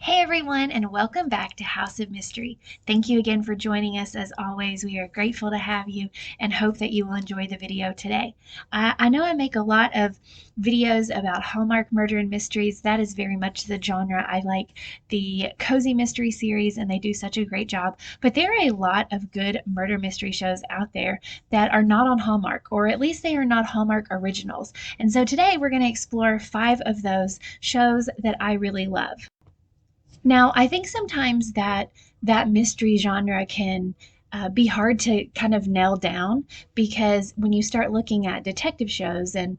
Hey everyone, and welcome back to House of Mystery. Thank you again for joining us. As always, we are grateful to have you and hope that you will enjoy the video today. I know I make a lot of videos about Hallmark murder and mysteries. That is very much the genre. I like the cozy mystery series, and they do such a great job. But there are a lot of good murder mystery shows out there that are not on Hallmark, or at least they are not Hallmark originals. And so today we're going to explore 5 of those shows that I really love. Now, I think sometimes that mystery genre can be hard to kind of nail down because when you start looking at detective shows and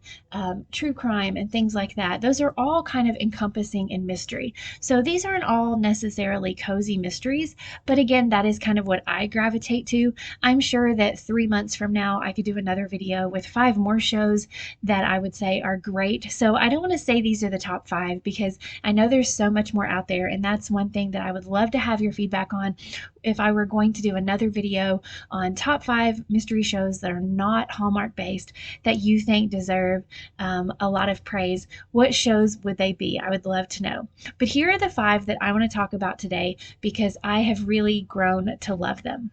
true crime and things like that, those are all kind of encompassing in mystery. So these aren't all necessarily cozy mysteries, but again, that is kind of what I gravitate to. I'm sure that 3 months from now, I could do another video with 5 more shows that I would say are great. So I don't want to say these are the top 5 because I know there's so much more out there, and that's one thing that I would love to have your feedback on if I were going to do another video on top 5 mystery shows that are not Hallmark based that you think deserve a lot of praise. What shows would they be? I would love to know. But here are the 5 that I want to talk about today because I have really grown to love them.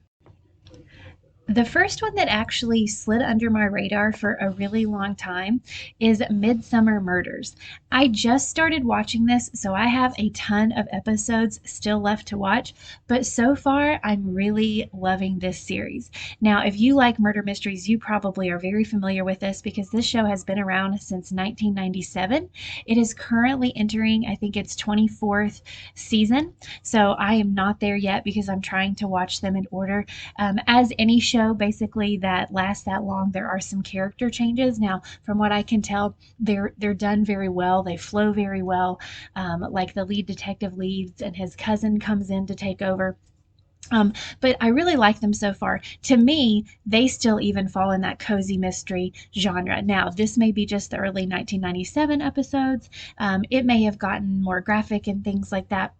The first one that actually slid under my radar for a really long time is Midsomer Murders. I just started watching this, so I have a ton of episodes still left to watch, but so far I'm really loving this series. Now, if you like murder mysteries, you probably are very familiar with this because this show has been around since 1997. It is currently entering, I think its 24th season, so I am not there yet because I'm trying to watch them in order. As any show basically that lasts that long, there are some character changes. Now, from what I can tell, they're done very well. They flow very well. Like the lead detective leaves and his cousin comes in to take over. But I really like them so far. To me, they still even fall in that cozy mystery genre. Now, this may be just the early 1997 episodes. It may have gotten more graphic and things like that.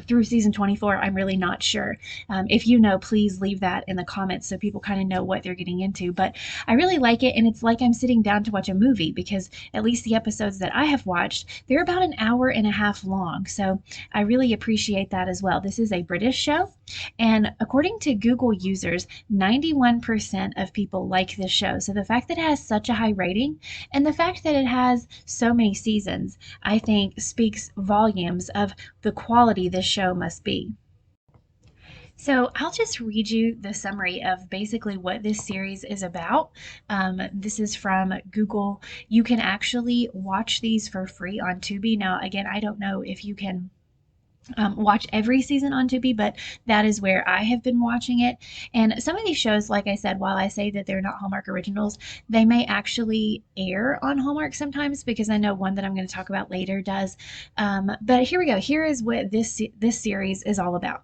Through season 24, I'm really not sure. If you know, please leave that in the comments so people kind of know what they're getting into. But I really like it, and it's like I'm sitting down to watch a movie because at least the episodes that I have watched, they're about an hour and a half long. So I really appreciate that as well. This is a British show, and according to Google users, 91% of people like this show. So the fact that it has such a high rating and the fact that it has so many seasons, I think speaks volumes of the quality this show must be. So I'll just read you the summary of basically what this series is about. This is from Google. You can actually watch these for free on Tubi. Now, again, I don't know if you can watch every season on Tubi, but that is where I have been watching it. And some of these shows, like I said, while I say that they're not Hallmark originals, they may actually air on Hallmark sometimes because I know one that I'm going to talk about later does. But here we go. Here is what this series is all about.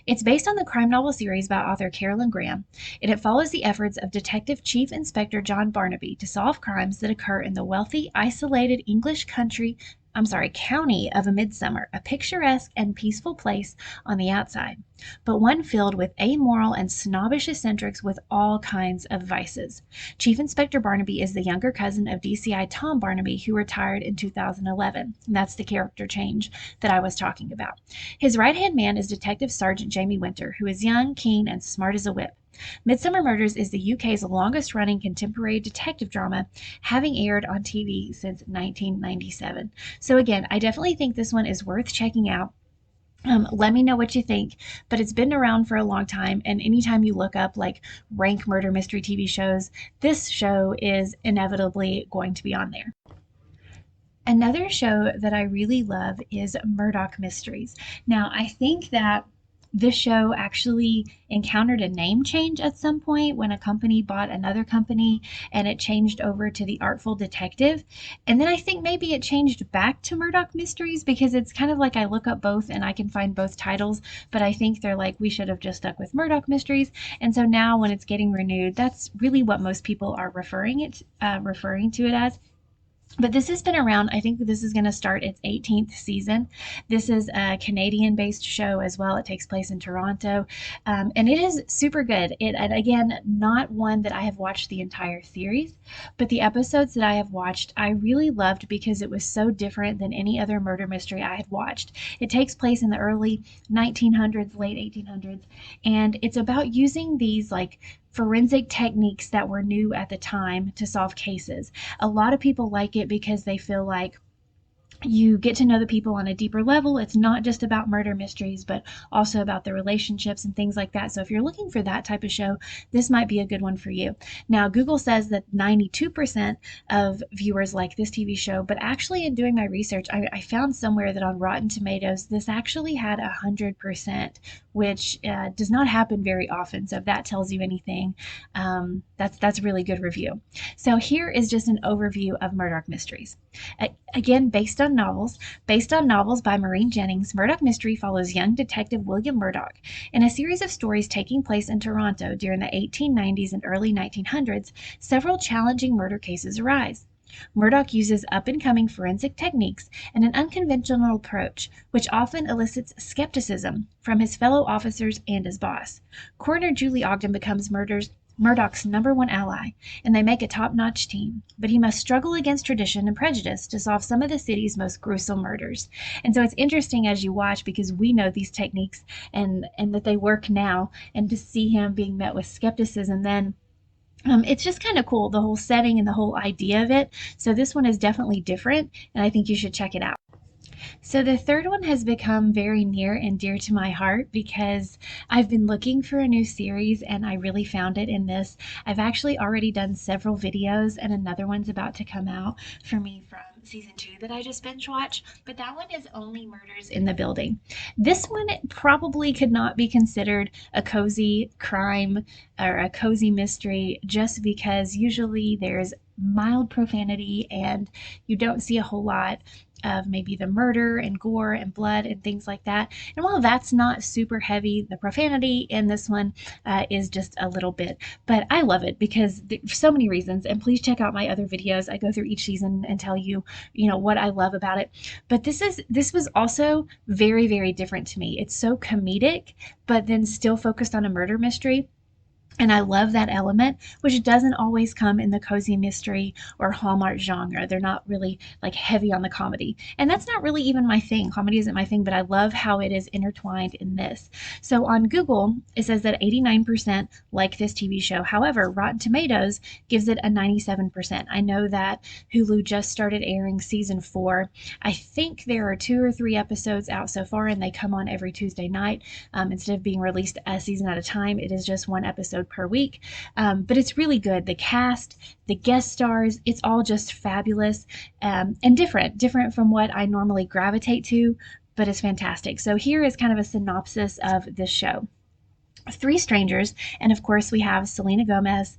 It's based on the crime novel series by author Carolyn Graham, and it follows the efforts of Detective Chief Inspector John Barnaby to solve crimes that occur in the wealthy, isolated English county of a Midsomer, a picturesque and peaceful place on the outside, but one filled with amoral and snobbish eccentrics with all kinds of vices. Chief Inspector Barnaby is the younger cousin of DCI Tom Barnaby, who retired in 2011. And that's the character change that I was talking about. His right-hand man is Detective Sergeant Jamie Winter, who is young, keen, and smart as a whip. Midsomer Murders is the UK's longest running contemporary detective drama, having aired on TV since 1997. So again, I definitely think this one is worth checking out. Let me know what you think, but it's been around for a long time, and anytime you look up like rank murder mystery TV shows, this show is inevitably going to be on there. Another show that I really love is Murdoch Mysteries. Now, I think that this show actually encountered a name change at some point when a company bought another company and it changed over to The Artful Detective. And then I think maybe it changed back to Murdoch Mysteries because it's kind of like I look up both and I can find both titles, but I think they're like, we should have just stuck with Murdoch Mysteries. And so now when it's getting renewed, that's really what most people are referring to it as. But this has been around. I think this is going to start its 18th season. This is a Canadian based show as well. It takes place in Toronto. And it is super good. And again, not one that I have watched the entire series, but the episodes that I have watched, I really loved because it was so different than any other murder mystery I had watched. It takes place in the early 1900s, late 1800s, and it's about using these like forensic techniques that were new at the time to solve cases. A lot of people like it because they feel like you get to know the people on a deeper level. It's not just about murder mysteries, but also about the relationships and things like that. So if you're looking for that type of show, this might be a good one for you. Now, Google says that 92% of viewers like this TV show, but actually in doing my research, I found somewhere that on Rotten Tomatoes, this actually had 100%, which does not happen very often. So if that tells you anything, that's a really good review. So here is just an overview of Murdoch Mysteries. Again, based on novels by Maureen Jennings, Murdoch Mystery follows young detective William Murdoch in a series of stories taking place in Toronto during the 1890s and early 1900s. Several challenging murder cases arise. Murdoch uses up-and-coming forensic techniques and an unconventional approach, which often elicits skepticism from his fellow officers and his boss. Coroner Julie Ogden becomes Murdoch's number one ally, and they make a top-notch team. But he must struggle against tradition and prejudice to solve some of the city's most gruesome murders. And so it's interesting as you watch because we know these techniques and that they work now, and to see him being met with skepticism then. It's just kind of cool, the whole setting and the whole idea of it. So this one is definitely different, and I think you should check it out. So the third one has become very near and dear to my heart because I've been looking for a new series and I really found it in this. I've actually already done several videos and another one's about to come out for me from season 2 that I just binge watched, but that one is Only Murders in the Building. This one probably could not be considered a cozy crime or a cozy mystery just because usually there's mild profanity and you don't see a whole lot of maybe the murder and gore and blood and things like that. And while that's not super heavy, the profanity in this one is just a little bit. But I love it because for so many reasons. And please check out my other videos. I go through each season and tell you, what I love about it. But this was also very, very different to me. It's so comedic, but then still focused on a murder mystery. And I love that element, which doesn't always come in the cozy mystery or Hallmark genre. They're not really like heavy on the comedy. And that's not really even my thing. Comedy isn't my thing, but I love how it is intertwined in this. So on Google, it says that 89% like this TV show. However, Rotten Tomatoes gives it a 97%. I know that Hulu just started airing season 4. I think there are 2 or 3 episodes out so far, and they come on every Tuesday night. Instead of being released a season at a time, it is just one episode per week. But it's really good. The cast, the guest stars, it's all just fabulous and different from what I normally gravitate to, but it's fantastic. So here is kind of a synopsis of this show. 3 strangers, and of course we have Selena Gomez,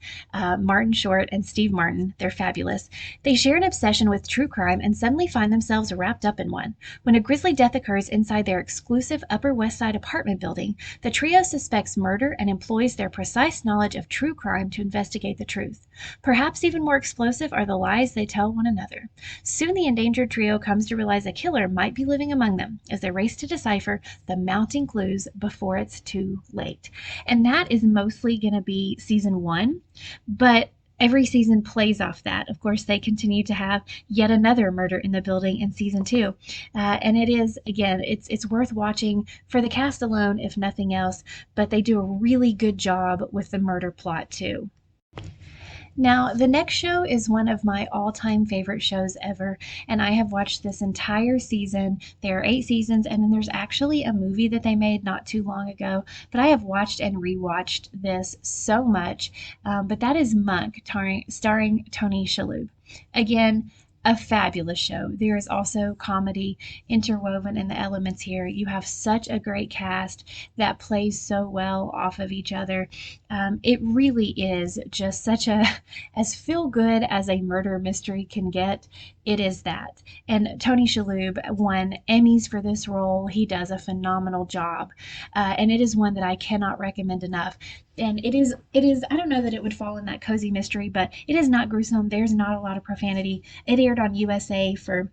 Martin Short, and Steve Martin. They're fabulous. They share an obsession with true crime and suddenly find themselves wrapped up in one. When a grisly death occurs inside their exclusive Upper West Side apartment building, the trio suspects murder and employs their precise knowledge of true crime to investigate the truth. Perhaps even more explosive are the lies they tell one another. Soon the endangered trio comes to realize a killer might be living among them as they race to decipher the mounting clues before it's too late. And that is mostly going to be season 1, but every season plays off that. Of course, they continue to have yet another murder in the building in season 2. And it is, again, it's worth watching for the cast alone, if nothing else, but they do a really good job with the murder plot too. Now, the next show is one of my all-time favorite shows ever, and I have watched this entire season. There are 8 seasons, and then there's actually a movie that they made not too long ago, but I have watched and rewatched this so much. But that is Monk, starring Tony Shalhoub. Again, a fabulous show. There is also comedy interwoven in the elements here. You have such a great cast that plays so well off of each other. It really is just such as feel good as a murder mystery can get. it is that. And Tony Shalhoub won Emmys for this role. He does a phenomenal job, and it is one that I cannot recommend enough. And it is. I don't know that it would fall in that cozy mystery, but it is not gruesome. There's not a lot of profanity. It aired on USA for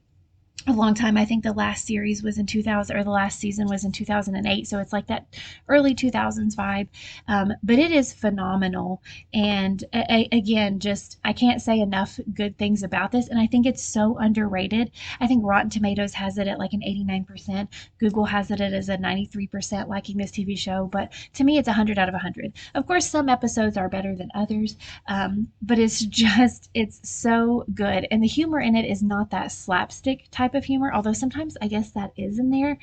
a long time. I think the last series was in 2000, or the last season was in 2008. So it's like that early 2000s vibe. But it is phenomenal. And again, just I can't say enough good things about this. And I think it's so underrated. I think Rotten Tomatoes has it at like an 89%. Google has it as a 93% liking this TV show. But to me, it's 100 out of 100. Of course, some episodes are better than others. But it's so good. And the humor in it is not that slapstick type of humor, although sometimes I guess that is in there.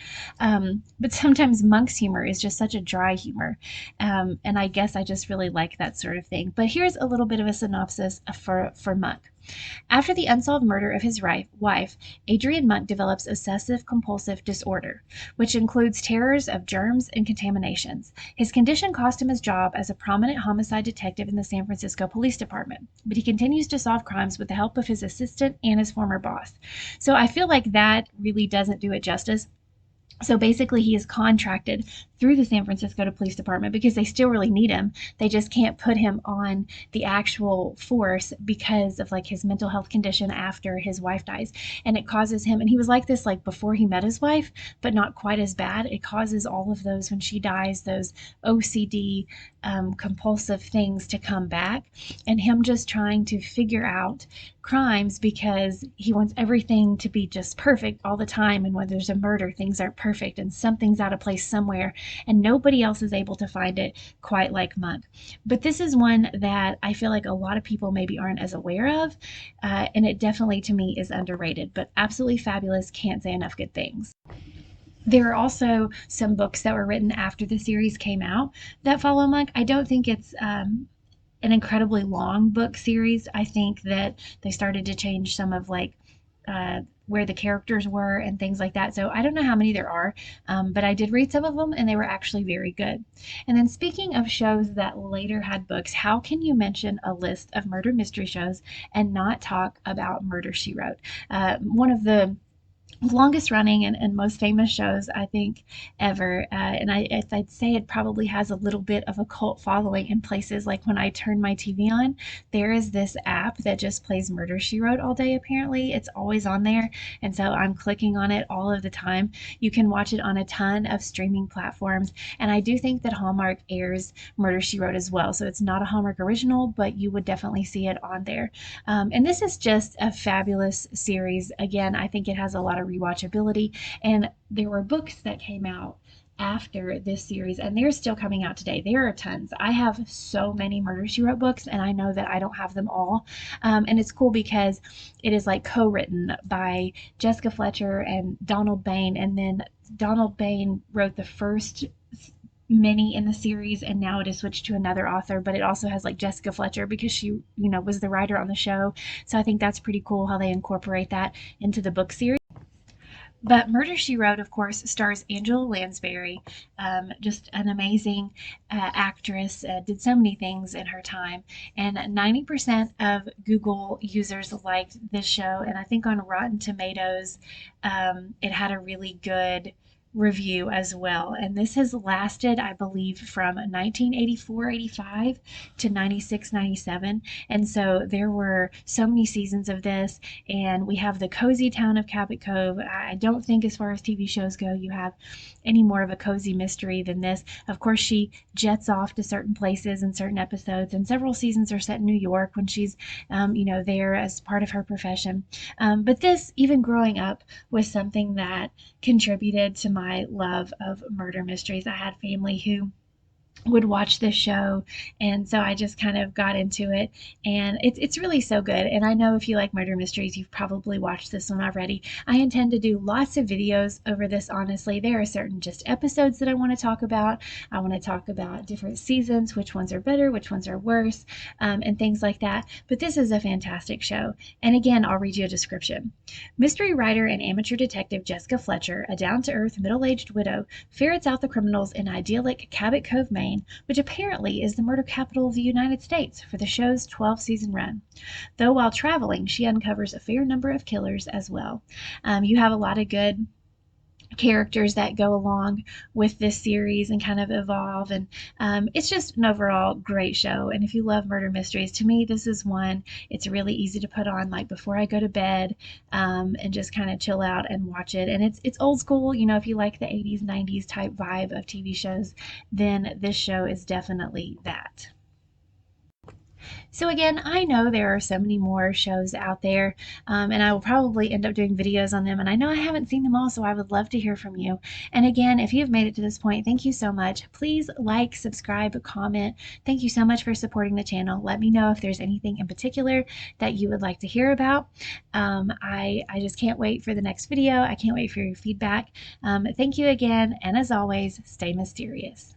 But sometimes Monk's humor is just such a dry humor. And I guess I just really like that sort of thing. But here's a little bit of a synopsis for Monk. After the unsolved murder of his wife, Adrian Monk develops obsessive compulsive disorder, which includes terrors of germs and contaminations. His condition cost him his job as a prominent homicide detective in the San Francisco Police Department, but he continues to solve crimes with the help of his assistant and his former boss. So I feel like that really doesn't do it justice. So basically, he is contracted through the San Francisco Police Department because they still really need him. They just can't put him on the actual force because of like his mental health condition after his wife dies. And it causes him, and he was like this like before he met his wife, but not quite as bad. It causes all of those when she dies, those OCD compulsive things to come back, and him just trying to figure out crimes because he wants everything to be just perfect all the time. And when there's a murder, things aren't perfect and something's out of place somewhere, and nobody else is able to find it quite like Monk. But this is one that I feel like a lot of people maybe aren't as aware of, and it definitely to me is underrated, but absolutely fabulous. Can't say enough good things. There are also some books that were written after the series came out that follow Monk. I don't think it's an incredibly long book series. I think that they started to change some of like where the characters were and things like that. So I don't know how many there are, but I did read some of them and they were actually very good. And then speaking of shows that later had books, how can you mention a list of murder mystery shows and not talk about Murder, She Wrote? One of the longest running and most famous shows I think ever, and I'd say it probably has a little bit of a cult following in places like when I turn my TV on, there is this app that just plays Murder She Wrote all day. Apparently it's always on there, and so I'm clicking on it all of the time. You can watch it on a ton of streaming platforms, and I do think that Hallmark airs Murder She Wrote as well, so it's not a Hallmark original, but you would definitely see it on there. And this is just a fabulous series. Again, I think it has a lot of rewatchability, and there were books that came out after this series, and they're still coming out today. There are tons. I have so many Murder She Wrote books, and I know that I don't have them all. And it's cool because it is like co-written by Jessica Fletcher and Donald Bain, and then Donald Bain wrote the first many in the series, and now it is switched to another author, but it also has like Jessica Fletcher because she was the writer on the show. So I think that's pretty cool how they incorporate that into the book series. But Murder, She Wrote, of course, stars Angela Lansbury, just an amazing actress, did so many things in her time. And 90% of Google users liked this show. And I think on Rotten Tomatoes, it had a really good review as well. And this has lasted, I believe, from 1984-85 to 96-97. And so there were so many seasons of this, and we have the cozy town of Cabot Cove. I don't think as far as TV shows go, you have any more of a cozy mystery than this. Of course, she jets off to certain places in certain episodes, and several seasons are set in New York when she's, there as part of her profession. But this, even growing up, was something that contributed to my love of murder mysteries. I had family who would watch this show, and so I just kind of got into it, and it's really so good. And I know if you like murder mysteries, you've probably watched this one already. I intend to do lots of videos over this. Honestly, there are certain just episodes that I want to talk about. I want to talk about different seasons, which ones are better, which ones are worse, and things like that. But this is a fantastic show, and again, I'll read you a description. Mystery writer and amateur detective Jessica Fletcher, a down-to-earth middle-aged widow, ferrets out the criminals in idyllic Cabot Cove, Maine, Maine, which apparently is the murder capital of the United States for the show's 12-season run. Though while traveling, she uncovers a fair number of killers as well. You have a lot of good characters that go along with this series and kind of evolve, and it's just an overall great show. And if you love murder mysteries, to me this is one it's really easy to put on like before I go to bed, and just kind of chill out and watch it. And it's old school, you know, if you like the 80s 90s type vibe of TV shows, then this show is definitely that. So again, I know there are so many more shows out there, and I will probably end up doing videos on them. And I know I haven't seen them all, so I would love to hear from you. And again, if you've made it to this point, thank you so much. Please like, subscribe, comment. Thank you so much for supporting the channel. Let me know if there's anything in particular that you would like to hear about. I just can't wait for the next video. I can't wait for your feedback. Thank you again, and as always, stay mysterious.